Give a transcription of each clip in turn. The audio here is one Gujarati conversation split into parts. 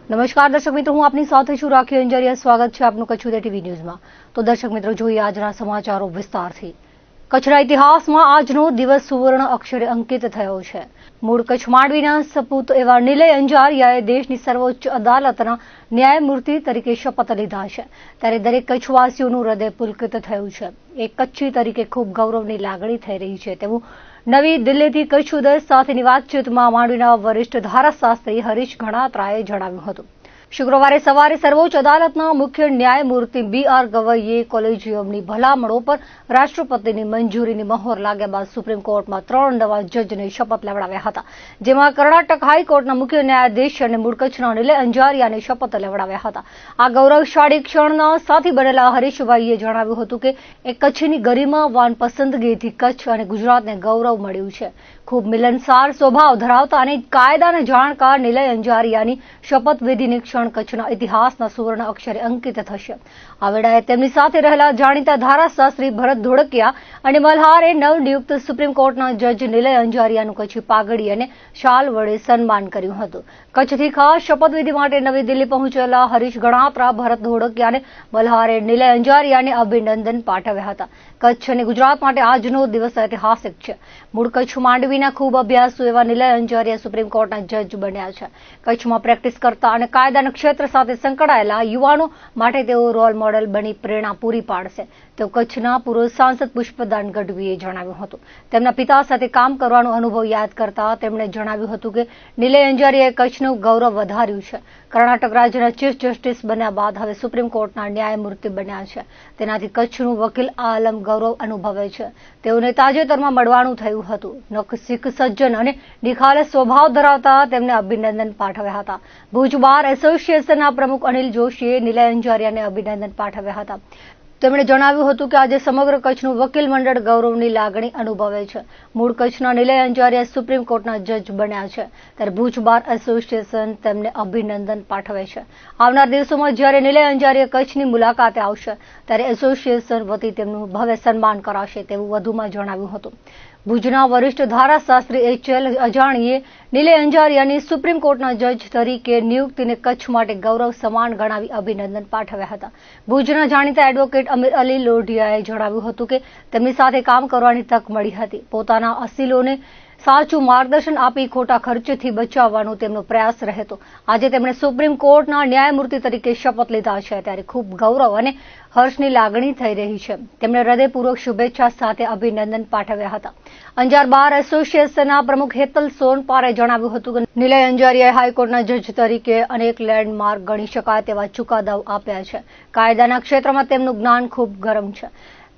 નમસ્કાર દર્શક મિત્રો, હું આપની સાથે છું રાખી અંજારિયા। સ્વાગત છે આપનું કચ્છ ઉદય ટીવી ન્યૂઝમાં। તો દર્શક મિત્રો, જોઈએ આજના સમાચારો વિસ્તારથી। કચ્છના ઇતિહાસમાં આજનો દિવસ સુવર્ણ અક્ષરે અંકિત થયો છે। મૂળ કચ્છ માંડવીના સપૂત એવા નિલય અંજારિયાએ દેશની સર્વોચ્ચ અદાલતના ન્યાયમૂર્તિ તરીકે શપથ લીધા છે। ત્યારે દરેક કચ્છવાસીઓનું હૃદય પુલકિત થયું છે। એક કચ્છી તરીકે ખૂબ ગૌરવની લાગણી થઈ રહી છે તેવું નવી દિલ્હીથી કચ્છ ઉદય સાથેની વાતચીતમાં માંડવીના વરિષ્ઠ ધારાશાસ્ત્રી હરીશ ગણાત્રાએ જણાવ્યું હતું। શુક્રવારે સવારે સર્વોચ્ચ અદાલતના મુખ્ય ન્યાયમૂર્તિ BR ગવઈએ કોલેજિયમની ભલામણો પર રાષ્ટ્રપતિની મંજૂરીની મહોર લાગ્યા બાદ સુપ્રીમ કોર્ટમાં 3 નવા જજને શપથ લેવડાવ્યા હતા, જેમાં કર્ણાટક હાઈકોર્ટના મુખ્ય ન્યાયાધીશ અને મૂળ કચ્છના નિલય અંજારિયાને શપથ લેવડાવ્યા હતા। આ ગૌરવશાળી ક્ષણના સાથી બનેલા હરીશભાઈએ જણાવ્યું હતું કે એક કચ્છની ગરિમાવાન પસંદગીથી કચ્છ અને ગુજરાતને ગૌરવ મળ્યું છે। ખૂબ મિલનસાર સ્વભાવ ધરાવતા અને કાયદાના જાણકાર નિલય અંજારિયાની શપથવિધિની ક્ષણ કચ્છના ઇતિહાસના સુવર્ણ અક્ષરે અંકિત થશે। આ વેળાએ તેમની સાથે રહેલા જાણીતા ધારાશાસ્ત્રી ભરત ધોળકિયા અને મલ્હારે નવનિયુક્ત સુપ્રીમ કોર્ટના જજ નિલય અંજારિયાનું કચ્છી પાઘડી અને શાલ વડે સન્માન કર્યું હતું। કચ્છથી ખાસ શપથવિધિ માટે નવી દિલ્હી પહોંચેલા હરીશ ગણાત્રા, ભરત ધોળકિયા અને મલ્હારે નિલય અંજારિયાને અભિનંદન પાઠવ્યા હતા। કચ્છ અને ગુજરાત માટે આજનો દિવસ ઐતિહાસિક છે। મૂળ કચ્છ માંડવીના ખૂબ અભ્યાસુ એવા નિલય અંજારિયા સુપ્રીમ કોર્ટના જજ બન્યા છે। કચ્છમાં પ્રેક્ટિસ કરતા અને કાયદાના ક્ષેત્ર સાથે સંકળાયેલા યુવાનો માટે તેઓ રોલ મોડેલ બની પ્રેરણા પૂરી પાડશે તેવું કચ્છના પૂર્વ સાંસદ પુષ્પદાન ગઢવીએ જણાવ્યું હતું। તેમના પિતા સાથે કામ કરવાનો અનુભવ યાદ કરતા તેમણે જણાવ્યું હતું કે નિલય અંજારિયાએ કચ્છનું ગૌરવ વધાર્યું છે। કર્ણાટક રાજ્યના ચીફ જસ્ટિસ બન્યા બાદ હવે સુપ્રીમ કોર્ટના ન્યાયમૂર્તિ બન્યા છે। તેનાથી કચ્છનું વકીલ આલમ ગૌરવ અનુભવે છે। તેઓને તાજેતરમાં મળવાનું થયું હતું। નખશીખ સજ્જન અને નિખાલસ સ્વભાવ ધરાવતા તેમને અભિનંદન પાઠવ્યા હતા। ભુજ બાર એસોસિએશનના પ્રમુખ અનિલ જોશીએ નિલય અંજારિયાને અભિનંદન પાઠવ્યા હતા। તેમણે જણાવ્યું હતું કે આજે સમગ્ર કચ્છનું વકીલ મંડળ ગૌરવની લાગણી અનુભવે છે। મૂળ કચ્છના નિલય અંજારિયા સુપ્રીમ કોર્ટના જજ બન્યા છે, ત્યારે ભુજ બાર એસોસિએશન તેમને અભિનંદન પાઠવે છે। આવનાર દિવસોમાં જ્યારે નિલય અંજારિયા કચ્છની મુલાકાતે આવશે ત્યારે એસોસિએશન વતી તેમનું ભવ્ય સન્માન કરાશે તેવું વધુમાં જણાવ્યું હતું। ભુજના વરિષ્ઠ ધારાશાસ્ત્રી HL અજાણીએ નિલય અંજારિયાની સુપ્રીમ કોર્ટના જજ તરીકે નિયુક્તિને કચ્છ માટે ગૌરવ સમાન ગણાવી અભિનંદન પાઠવ્યા હતા। ભુજના જાણીતા એડવોકેટ અમીર અલી લોઢિયાએ જણાવ્યું હતું કે તેમની સાથે કામ કરવાની તક મળી હતી। પોતાના અસીલોને સાચું માર્ગદર્શન આપી ખોટા ખર્ચથી બચાવવાનો તેમનો પ્રયાસ રહેતો। આજે તેમણે સુપ્રીમ કોર્ટના ન્યાયમૂર્તિ તરીકે શપથ લીધા છે, ત્યારે ખૂબ ગૌરવ અને હર્ષની લાગણી થઈ રહી છે। તેમણે હૃદયપૂર્વક શુભેચ્છા સાથે અભિનંદન પાઠવ્યા હતા। અંજાર બાર એસોસિએશનના પ્રમુખ હેતલ સોનપારે જણાવ્યું હતું કે નિલય અંજારિયાએ હાઈકોર્ટના જજ તરીકે અનેક લેન્ડમાર્ક ગણી શકાય તેવા ચુકાદાઓ આપ્યા છે। કાયદાના ક્ષેત્રમાં તેમનું જ્ઞાન ખૂબ ગરમ છે।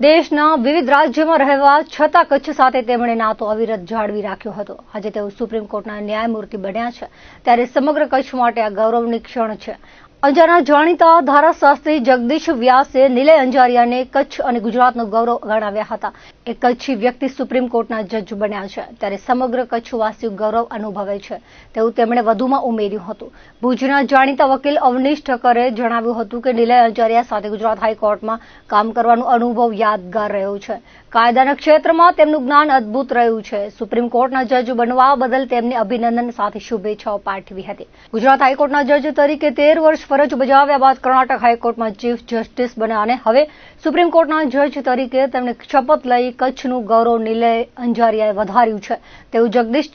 દેશના વિવિધ રાજ્યોમાં રહેવા છતાં કચ્છ સાથે તેમણે નાતો અવિરત જાળવી રાખ્યો હતો। આજે તેઓ સુપ્રીમ કોર્ટના ન્યાયમૂર્તિ બન્યા છે, ત્યારે સમગ્ર કચ્છ માટે આ ગૌરવની ક્ષણ છે। અંજારના જાણીતા ધારાશાસ્ત્રી જગદીશ વ્યાસે નિલય અંજારિયાને કચ્છ અને ગુજરાતનું ગૌરવ ગણાવ્યા હતા। એક કચ્છી વ્યક્તિ સુપ્રીમ કોર્ટના જજ બન્યા છે, ત્યારે સમગ્ર કચ્છવાસીઓ ગૌરવ અનુભવે છે તેવું તેમણે વધુમાં ઉમેર્યું હતું। ભુજના જાણીતા વકીલ અવનીશ ઠક્કરે જણાવ્યું હતું કે નિલય અંજારિયા સાથે ગુજરાત હાઈકોર્ટમાં કામ કરવાનો અનુભવ યાદગાર રહ્યો છે। કાયદાના ક્ષેત્રમાં તેમનું જ્ઞાન અદ્ભુત રહ્યું છે। સુપ્રીમ કોર્ટના જજ બનવા બદલ તેમને અભિનંદન સાથે શુભેચ્છાઓ પાઠવી હતી। ગુજરાત હાઈકોર્ટના જજ તરીકે 13 વર્ષ ફરજ બજાવ્યા બાદ કર્ણાટક હાઈકોર્ટમાં ચીફ જસ્ટિસ બન્યા અને હવે સુપ્રીમ કોર્ટના જજ તરીકે તેમણે શપથ લઈ કચ્છનું ગૌરવ નિલય અંજારિયાએ વધાર્યું છે તેવું જગદીશ